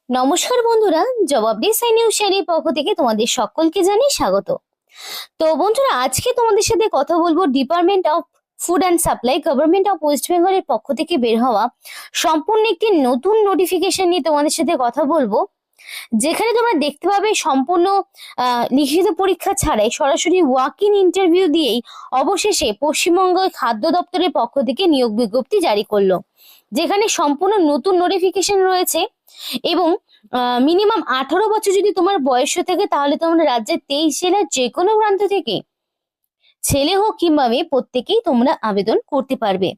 নমস্কার বন্ধুরা, জবাব ডে সাই নিউজ চ্যানেলের পক্ষ থেকে তোমাদের সকলকে জানাই স্বাগত। তো বন্ধুরা, আজকে তোমাদের সাথে কথা বলবো department of food and supply government of West বেঙ্গলের পক্ষ থেকে বের হওয়া সম্পূর্ণ একটি নতুন নোটিফিকেশন নিয়ে তোমাদের সাথে কথা বলবো, যেখানে তোমরা দেখতে পাবে সম্পূর্ণ লিখিত পরীক্ষা ছাড়াই সরাসরি ওয়াক ইন ইন্টারভিউ দিয়েই অবশেষে পশ্চিমবঙ্গ খাদ্য দপ্তরের পক্ষ থেকে নিয়োগ বিজ্ঞপ্তি জারি করলো, যেখানে সম্পূর্ণ নতুন নোটিফিকেশন রয়েছে এবং মিনিমাম 18 বছর যদি তোমার বয়স হয়ে থাকে তাহলে তোমরা রাজ্যের 23 জেলার যে কোনো প্রান্ত থেকে ছেলে হোক কিংবা মেয়ে প্রত্যেকেই তোমরা আবেদন করতে পারবে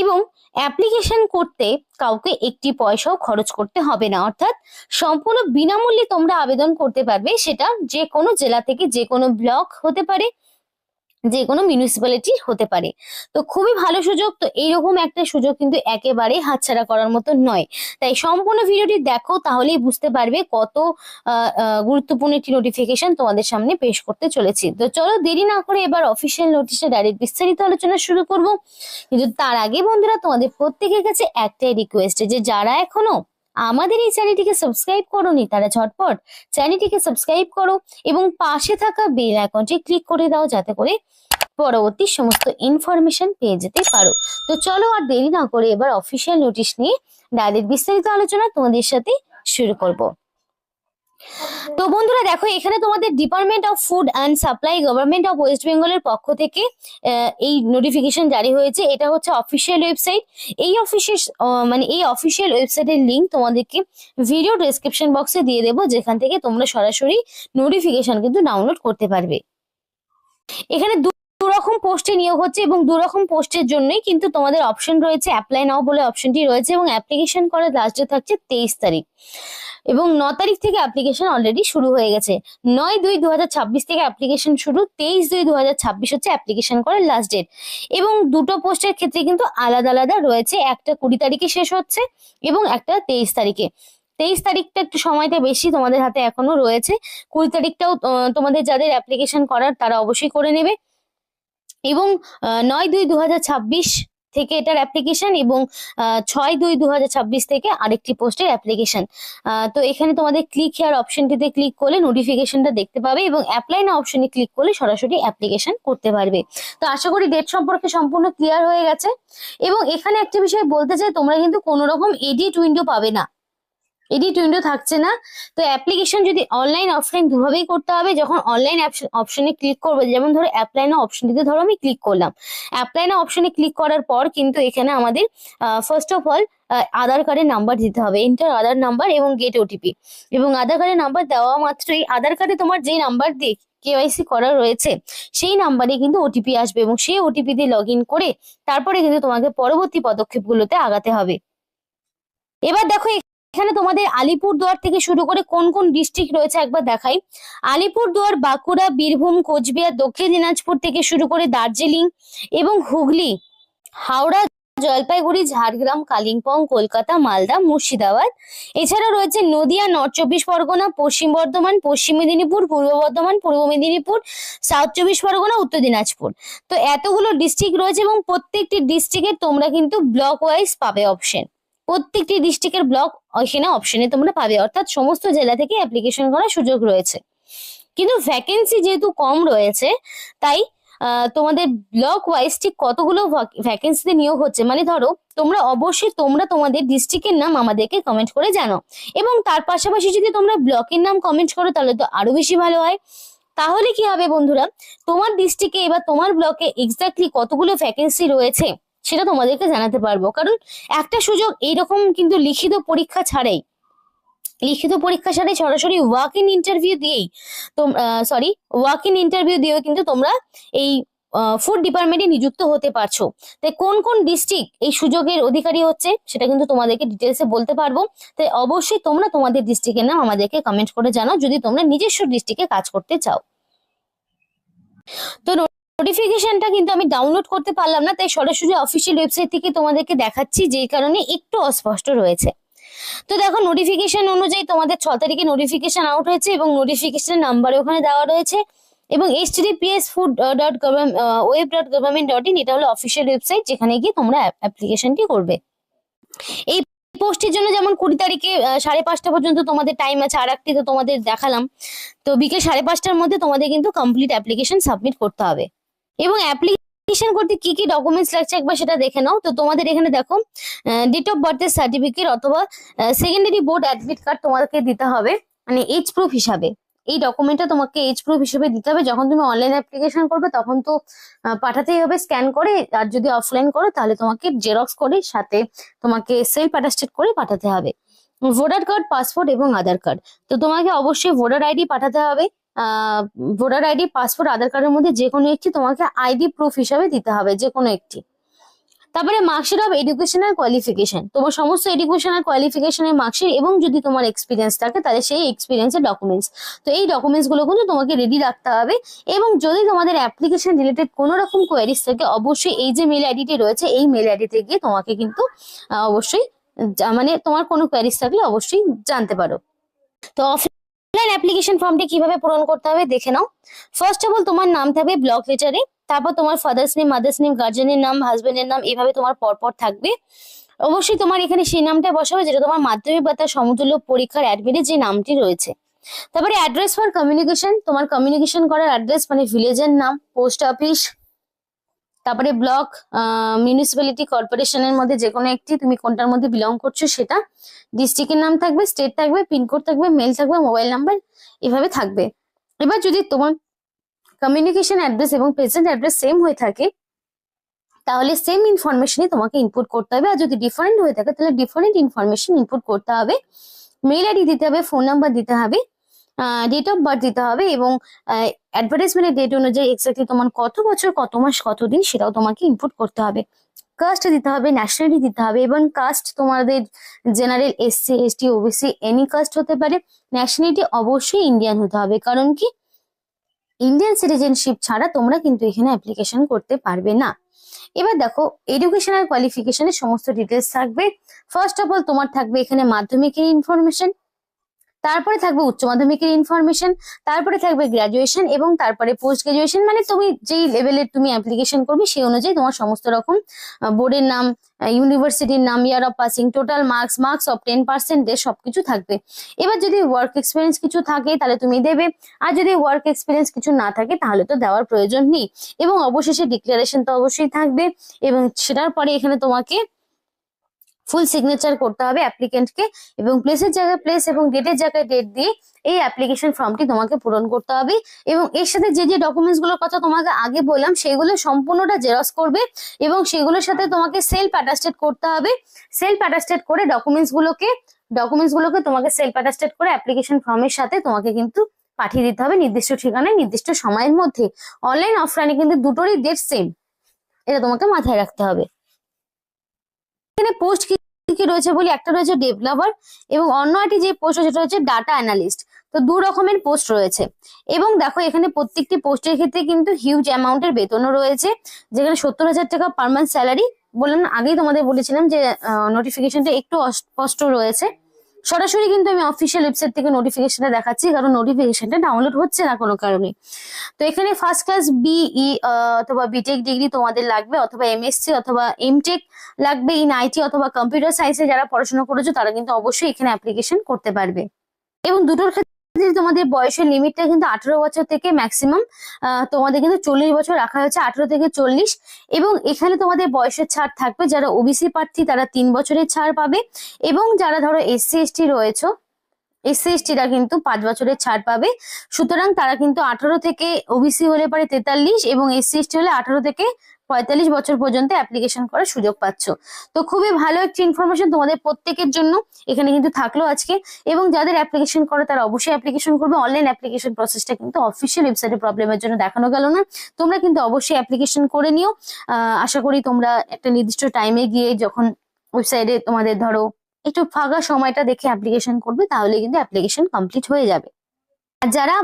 এবং অ্যাপ্লিকেশন করতে কাউকে একটি পয়সাও খরচ করতে হবে না, অর্থাৎ সম্পূর্ণ বিনামূল্যে তোমরা আবেদন করতে পারবে। সেটা যে কোনো জেলা থেকে, যে কোনো ব্লক হতে পারে, যে কোনো মিউনিসিপ্যালিটি হতে পারে। তো খুবই ভালো সুযোগ। তো এইরকম একটা সুযোগ কিন্তু একেবারে হাতছাড়া করার মতো নয়, তাই সম্পূর্ণ ভিডিওটি দেখো, তাহলেই বুঝতে পারবে কত গুরুত্বপূর্ণ একটি নোটিফিকেশন তোমাদের সামনে পেশ করতে চলেছি। তো চলো দেরি না করে এবার অফিসিয়াল নোটিশে ডাইরেক্ট বিস্তারিত আলোচনা শুরু করব। কিন্তু তার আগে বন্ধুরা, তোমাদের প্রত্যেকের কাছে একটাই রিকোয়েস্ট, যে যারা এখনো আমাদের এই চ্যানেলটিকে সাবস্ক্রাইব করোনি তারা ঝটপট চ্যানেলটিকে সাবস্ক্রাইব করো এবং পাশে থাকা বেল আইকনটি ক্লিক করে দাও, যাতে করে পরবর্তী সমস্ত ইনফরমেশন পেয়ে যেতে পারো। তো চলো আর দেরি না করে এবার অফিসিয়াল নোটিশ নিয়ে ডাইরেক্ট বিস্তারিত আলোচনা তোমাদের সাথে শুরু করব। তো বন্ধুরা দেখো, এখানে তোমাদের department of food and supply government of West বেঙ্গলের পক্ষ থেকে এই নোটিফিকেশন জারি হয়েছে। এটা হচ্ছে অফিসিয়াল ওয়েবসাইট। এই অফিসিয়াল ওয়েবসাইটের লিংক তোমাদেরকে ভিডিও ডেসক্রিপশন বক্সে দিয়ে দেবো, যেখান থেকে তোমরা সরাসরি নোটিফিকেশন কিন্তু ডাউনলোড করতে পারবে। এখানে দুরকম পোস্টে নিয়োগ হচ্ছে এবং দুরকম পোস্টের জন্যই কিন্তু তোমাদের অপশন রয়েছে। অ্যাপ্লাই নাও বলে অপশনটি রয়েছে এবং অ্যাপ্লিকেশন করার লাস্ট ডেট থাকছে 23 তারিখ এবং 9 তারিখ থেকে অ্যাপ্লিকেশন অলরেডি শুরু হয়ে গেছে। 9/2/2026 থেকে অ্যাপ্লিকেশন শুরু, 23/2/2026 হচ্ছে অ্যাপ্লিকেশন করার লাস্ট ডেট। এবং দুটো পোস্টের ক্ষেত্রে কিন্তু আলাদা আলাদা রয়েছে, একটা 20 তারিখে শেষ হচ্ছে এবং একটা 23 তারিখে। 23 তারিখটা একটু সময়টা বেশি তোমাদের হাতে এখনো রয়েছে। 20 তারিখটাও তোমাদের যাদের অ্যাপ্লিকেশন করার তারা অবশ্যই করে নেবে। এবং 9/2/2026 থেকে এটার অ্যাপ্লিকেশন এবং 6/2/2026 থেকে আরেকটি পোস্টের অ্যাপ্লিকেশন। তো এখানে তোমাদের ক্লিক হেয়ার অপশনটিতে ক্লিক করলে নোটিফিকেশনটা দেখতে পাবে এবং অ্যাপ্লাই না অপশনে ক্লিক করলে সরাসরি অ্যাপ্লিকেশন করতে পারবে। তো আশা করি ডেট সম্পর্কে সম্পূর্ণ ক্লিয়ার হয়ে গেছে। এবং এখানে একটা বিষয় বলতে চাই, তোমরা কিন্তু কোনো রকম এডিট উইন্ডো পাবে না, এডিট উইন্ডো থাকছে না। তো অ্যাপ্লিকেশন যদি অনলাইন অফলাইন দুভাবেই করতে হবে। যখন অনলাইন অপশনে ক্লিক করবে, যেমন ধরো অ্যাপ্লাই না অপশনটিতে ধরো আমি ক্লিক করলাম, অ্যাপ্লাই না অপশনে ক্লিক করার পর কিন্তু এখানে আমাদের ফার্স্ট অফ অল আধার কার্ডের নাম্বার দিতে হবে, এন্টার আধার নাম্বার এবং গেট ওটিপি। এবং আধার কার্ডের নাম্বার দেওয়া মাত্রই আধার কার্ডে তোমার যেই নাম্বার দিয়ে কেওয়াইসি করা রয়েছে সেই নাম্বারে কিন্তু ওটিপি আসবে এবং সেই ওটিপি দিয়ে লগ ইন করে তারপরে কিন্তু তোমাকে পরবর্তী পদক্ষেপগুলোতে আগাতে হবে। এবার দেখো, এখানে তোমাদের আলিপুরদুয়ার থেকে শুরু করে কোন কোন ডিস্ট্রিক্ট রয়েছে একবার দেখাই। আলিপুরদুয়ার, বাঁকুড়া, বীরভূম, কোচবিহার, দক্ষিণ দিনাজপুর থেকে শুরু করে দার্জিলিং এবং হুগলি, হাওড়া, জলপাইগুড়ি, ঝাড়গ্রাম, কালিম্পং, কলকাতা, মালদা, মুর্শিদাবাদ। এছাড়া রয়েছে নদিয়া, নর্থ 24 পরগনা, পশ্চিম বর্ধমান, পশ্চিম মেদিনীপুর, পূর্ব বর্ধমান, পূর্ব মেদিনীপুর, সাউথ 24 পরগনা, উত্তর দিনাজপুর। তো এতগুলো ডিস্ট্রিক্ট রয়েছে এবং প্রত্যেকটি ডিস্ট্রিক্টে তোমরা কিন্তু ব্লক ওয়াইজ পাবে অপশন। প্রত্যেকটি ডিস্ট্রিক্টের ব্লক এখানে অপশনে তোমরা পাবে, অর্থাৎ সমস্ত জেলা থেকে অ্যাপ্লিকেশন করার সুযোগ রয়েছে। কিন্তু ভ্যাকেন্সি যেহেতু কম রয়েছে, তাই তোমাদের ব্লক ওয়াইজ ঠিক কতগুলো ভ্যাকেন্সিতে নিয়োগ হচ্ছে, মানে ধরো তোমরা অবশ্যই তোমাদের ডিস্ট্রিক্টের নাম আমাদেরকে কমেন্ট করে জানো এবং তার পাশাপাশি যদি তোমরা ব্লকের নাম কমেন্ট করো তাহলে তো আরো বেশি ভালো হয়। তাহলে কি হবে বন্ধুরা, তোমার ডিস্ট্রিক্টে এবার তোমার ব্লকে এক্স্যাক্টলি কতগুলো ভ্যাকেন্সি রয়েছে সেটা তোমাদেরকে জানাতে পারবো। কারণ একটা সুযোগ এইরকম কিন্তু লিখিত পরীক্ষা ছাড়াই সরাসরি ওয়াক ইন ইন্টারভিউ দিয়েও কিন্তু তোমরা এই ফুড ডিপার্টমেন্টে নিযুক্ত হতে পারছো। তাই কোন কোন ডিস্ট্রিক্ট এই সুযোগের অধিকারী হচ্ছে সেটা কিন্তু তোমাদেরকে ডিটেলসে বলতে পারবো। তাই অবশ্যই তোমরা তোমাদের ডিস্ট্রিক্টের নাম আমাদেরকে কমেন্ট করে জানাও যদি তোমরা নিজস্ব ডিস্ট্রিক্টে কাজ করতে চাও। তো নোটিফিকেশনটা কিন্তু আমি ডাউনলোড করতে পারলাম না, তাই সরাসরি অফিসিয়াল ওয়েবসাইট থেকে তোমাদেরকে দেখাচ্ছি, যেই কারণে একটু অস্পষ্ট রয়েছে। তো দেখো, নোটিফিকেশন অনুযায়ী তোমাদের 6 তারিখে নোটিফিকেশন আউট হয়েছে এবং নোটিফিকেশন নাম্বার ওখানে দেওয়া রয়েছে এবং https://food.web.government.in এটা হলো অফিসিয়াল ওয়েবসাইট, যেখানে গিয়ে তোমরা অ্যাপ্লিকেশনটি করবে। এই পোস্টের জন্য যেমন 20 তারিখে 5:30 পর্যন্ত তোমাদের টাইম আছে, আর একটি তো তোমাদের দেখালাম। তো বিকেল 5:30টার মধ্যে তোমাদের কিন্তু কমপ্লিট অ্যাপ্লিকেশন সাবমিট করতে হবে। এবং অ্যাপ্লিকেশন করতে কি কি ডকুমেন্টস লাগছে একবার সেটা দেখে নাও। তো তোমাদের এখানে দেখো ডেট অফ বার্থের সার্টিফিকেট অথবা সেকেন্ডারি বোর্ড অ্যাডমিট কার্ড তোমাকে দিতে হবে, মানে এজ প্রুফ হিসাবে। এই ডকুমেন্টটা তোমাকে এজ প্রুফ হিসেবে দিতে হবে। যখন তুমি অনলাইন অ্যাপ্লিকেশন করবে তখন তো পাঠাতেই হবে স্ক্যান করে, আর যদি অফলাইন করো তাহলে তোমাকে জেরক্স করে সাথে তোমাকে সেলফ অ্যাটাস্টেড করে পাঠাতে হবে। ভোটার কার্ড, পাসপোর্ট এবং আধার কার্ড। তো তোমাকে অবশ্যই ভোটার আইডি পাঠাতে হবে। ভোটার আইডি, পাসপোর্ট, আধার কার্ডের মধ্যে যে কোনো একটি তোমাকে আইডি প্রুফ হিসাবে দিতে হবে, যে কোনো একটি। তারপরে মার্কশিট অফ এডুকেশনাল কোয়ালিফিকেশন, তোমার সমস্ত এডুকেশনাল কোয়ালিফিকেশনের মার্কশিট এবং যদি তোমার এক্সপিরিয়েন্স থাকে তাহলে সেই এক্সপিরিয়েন্সের ডকুমেন্টস। তো এই ডকুমেন্টস গুলো কিন্তু তোমাকে রেডি রাখতে হবে। এবং যদি তোমাদের অ্যাপ্লিকেশন রিলেটেড কোনো রকম কোয়ারিজ থাকে অবশ্যই এই যে মেল আইডিটি রয়েছে এই মেল আইডিতে গিয়ে তোমাকে কিন্তু অবশ্যই মানে তোমার কোনো কোয়ারিজ থাকলে অবশ্যই জানতে পারো। তো অফলাইন অ্যাপ্লিকেশন ফর্মটি কিভাবে পূরণ করতে হবে দেখে নাও। ফার্স্ট অফ অল তোমার নাম থাকবে ব্লক লেটারে, তারপর তোমার ফাদার্স নেম, মাদার্স নেম, গার্জেনের নাম, হাজবেন্ডের নাম, এভাবে তোমার পরপর থাকবে। অবশ্যই তোমার এখানে সেই নামটা বসাবে যেটা তোমার মাধ্যমিক বা তার সমতুল্য পরীক্ষার অ্যাডমিটে যে নামটি রয়েছে। তারপরে অ্যাড্রেস ফর কমিউনিকেশন, তোমার কমিউনিকেশন করার অ্যাড্রেস মানে ভিলেজের নাম, পোস্ট অফিস, তারপরে ব্লক, মিউনিসিপ্যালিটি, কর্পোরেশনের মধ্যে যে কোনো একটি, তুমি কোনটার মধ্যে বিলং করছো সেটা, ডিস্ট্রিক্টের নাম থাকবে, স্টেট থাকবে, পিনকোড থাকবে, মেল থাকবে, মোবাইল নাম্বার এভাবে থাকবে। এবার যদি তোমার কমিউনিকেশন অ্যাড্রেস এবং প্রেজেন্ট অ্যাড্রেস সেম হয়ে থাকে তাহলে সেম ইনফরমেশনই তোমাকে ইনপুট করতে হবে, আর যদি ডিফারেন্ট হয়ে থাকে তাহলে ডিফারেন্ট ইনফরমেশন ইনপুট করতে হবে। মেল আইডি দিতে হবে, ফোন নাম্বার দিতে হবে, ডেট অফ বার্থ দিতে হবে এবং অ্যাডভার্টাইজমেন্টের ডেট অনুযায়ী এক্স্যাক্টলি তোমার কত বছর, কত মাস, কত দিন সেটাও তোমাকে ইনপুট করতে হবে। কাস্ট দিতে হবে, ন্যাশনালিটি দিতে হবে। এবং কাস্ট তোমাদের general, SC, ST, OBC any caste হতে পারে। ন্যাশনালিটি অবশ্যই ইন্ডিয়ান হতে হবে, কারণ কি ইন্ডিয়ান সিটিজেনশিপ ছাড়া তোমরা কিন্তু এখানে অ্যাপ্লিকেশন করতে পারবে না। এবার দেখো এডুকেশনাল কোয়ালিফিকেশনের সমস্ত ডিটেলস থাকবে। ফার্স্ট অফ অল তোমার থাকবে এখানে মাধ্যমিকের ইনফরমেশন, তারপরে থাকবে উচ্চ মাধ্যমিকের ইনফরমেশন, তারপরে থাকবে গ্রাজুয়েশন এবং তারপরে পোস্ট গ্রাজুয়েশন, মানে তুমি যেই লেভেলের তুমি অ্যাপ্লিকেশন করবে সেই অনুযায়ী তোমার সমস্ত রকম বোর্ডের নাম, ইউনিভার্সিটির নাম, year of passing, total marks, marks of 10% সবকিছু থাকবে। এবার যদি ওয়ার্ক এক্সপিরিয়েন্স কিছু থাকে তাহলে তুমি দেবে, আর যদি ওয়ার্ক এক্সপিরিয়েন্স কিছু না থাকে তাহলে তো দেওয়ার প্রয়োজন নেই। এবং অবশেষে ডিক্লারেশন তো অবশ্যই থাকবে, এবং সেটার পরে এখানে তোমাকে ফুল সিগনেচার করতে হবে অ্যাপ্লিকেন্টকে, এবং প্লেসের জায়গায় প্লেস এবং ডেটের জায়গায় ডেট দিয়ে এই অ্যাপ্লিকেশন ফর্মটি তোমাকে পূরণ করতে হবে। এবং এর সাথে যে যে ডকুমেন্টস গুলোর কথা তোমাকে আগে বললাম সেগুলো সম্পূর্ণটা জেরক্স করবে এবং সেগুলোর সাথে তোমাকে সেলফ অ্যাটাস্টেড করতে হবে। সেলফ অ্যাটাস্টেড করে ডকুমেন্টস গুলোকে তোমাকে সেলফ অ্যাটাস্টেড করে অ্যাপ্লিকেশন ফর্মের সাথে তোমাকে কিন্তু পাঠিয়ে দিতে হবে নির্দিষ্ট ঠিকানায় নির্দিষ্ট সময়ের মধ্যে। অনলাইন অফলাইনে কিন্তু দুটোরই ডেট সেম, এটা তোমাকে মাথায় রাখতে হবে। এখানে পোস্ট কি কি রয়েছে বলি, একটা রয়েছে ডেভেলপার এবং অন্য একটি যে পোস্ট সেটা হচ্ছে ডাটা অ্যানালিস্ট। তো দু রকমের পোস্ট রয়েছে। এবং দেখো এখানে প্রত্যেকটি পোস্টের ক্ষেত্রে কিন্তু হিউজ অ্যামাউন্টের বেতনও রয়েছে, যেখানে 70,000 টাকা পার মান্থ স্যালারি। বললাম আগেই তোমাদের বলেছিলাম যে নোটিফিকেশনটা একটু স্পষ্ট রয়েছে। সরাসরি কিন্তু আমি অফিসিয়াল ওয়েবসাইট থেকে নোটিফিকেশনটা দেখাচ্ছি, কারণ নোটিফিকেশনটা ডাউনলোড হচ্ছে না কোনো কারণে। তো এখানে ফার্স্ট ক্লাস বিই অথবা বিটেক ডিগ্রি তোমাদের লাগবে, অথবা এমএসসি অথবা এমটেক লাগবে ইন আইটি অথবা কম্পিউটার সায়েন্সে যারা পড়াশোনা করেছো তারা কিন্তু অবশ্যই এখানে অ্যাপ্লিকেশন করতে পারবে। এবং দুটোর ক্ষেত্রে তোমাদের বয়সের লিমিটটা কিন্তু 18 বছর থেকে ম্যাক্সিমাম তোমাদের কিন্তু 40 বছর রাখা হয়েছে, 18 থেকে 40। এবং এখানে তোমাদের বয়সের ছাড় থাকবে, যারা ওবিসি প্রার্থী তারা 3 বছরের ছাড় পাবে, এবং যারা ধরো এসসি এসটি রয়েছে এসসি এসটিরা কিন্তু 5 বছরের ছাড় পাবে। সুতরাং তারা কিন্তু 18 থেকে, ওবিসি হলে পরে 43 এবং এসসি এসটি হলে 18 থেকে 45 বছর পর্যন্ত অ্যাপ্লিকেশন করার সুযোগ পাচ্ছ। তো খুবই ভালো একটি ইনফরমেশন তোমাদের প্রত্যেকের জন্য এখানে কিন্তু থাকলো আজকে। এবং যাদের অ্যাপ্লিকেশন করে তারা অবশ্যই অ্যাপ্লিকেশন করবে। অনলাইন অ্যাপ্লিকেশন প্রসেসটা কিন্তু অফিসিয়াল ওয়েবসাইটে প্রবলেমের জন্য দেখানো গেল না, তোমরা কিন্তু অবশ্যই অ্যাপ্লিকেশন করে নিও। আশা করি তোমরা একটা নির্দিষ্ট টাইমে গিয়ে যখন ওয়েবসাইটে তোমাদের ধরো একটু ফাঁকা সময়টা দেখে অ্যাপ্লিকেশন করবে তাহলে কিন্তু অ্যাপ্লিকেশন কমপ্লিট হয়ে যাবে। আর যারা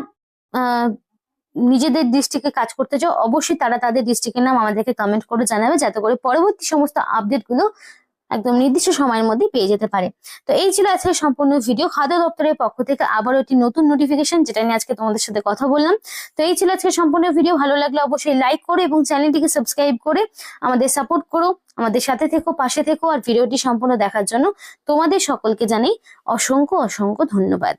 নিজেদের ডিস্ট্রিক্টে কাজ করতে চাও অবশ্যই তারা তাদের ডিস্ট্রিক্টের নাম আমাদেরকে কমেন্ট করে জানাবে, যাতে করে পরবর্তী সমস্ত আপডেট গুলো একদম নির্দিষ্ট সময়ের মধ্যে পেয়ে যেতে পারে। তো এই ছিল আজকে সম্পূর্ণ ভিডিও। খাদ্য দপ্তরের পক্ষ থেকে আবারও একটি নতুন নোটিফিকেশন, যেটা নিয়ে আজকে তোমাদের সাথে কথা বললাম। তো এই ছিল আজকে সম্পূর্ণ ভিডিও। ভালো লাগলে অবশ্যই লাইক করো এবং চ্যানেলটিকে সাবস্ক্রাইব করে আমাদের সাপোর্ট করো। আমাদের সাথে থেকো, পাশে থেকো, আর ভিডিওটি সম্পূর্ণ দেখার জন্য তোমাদের সকলকে জানাই অসংখ্য অসংখ্য ধন্যবাদ।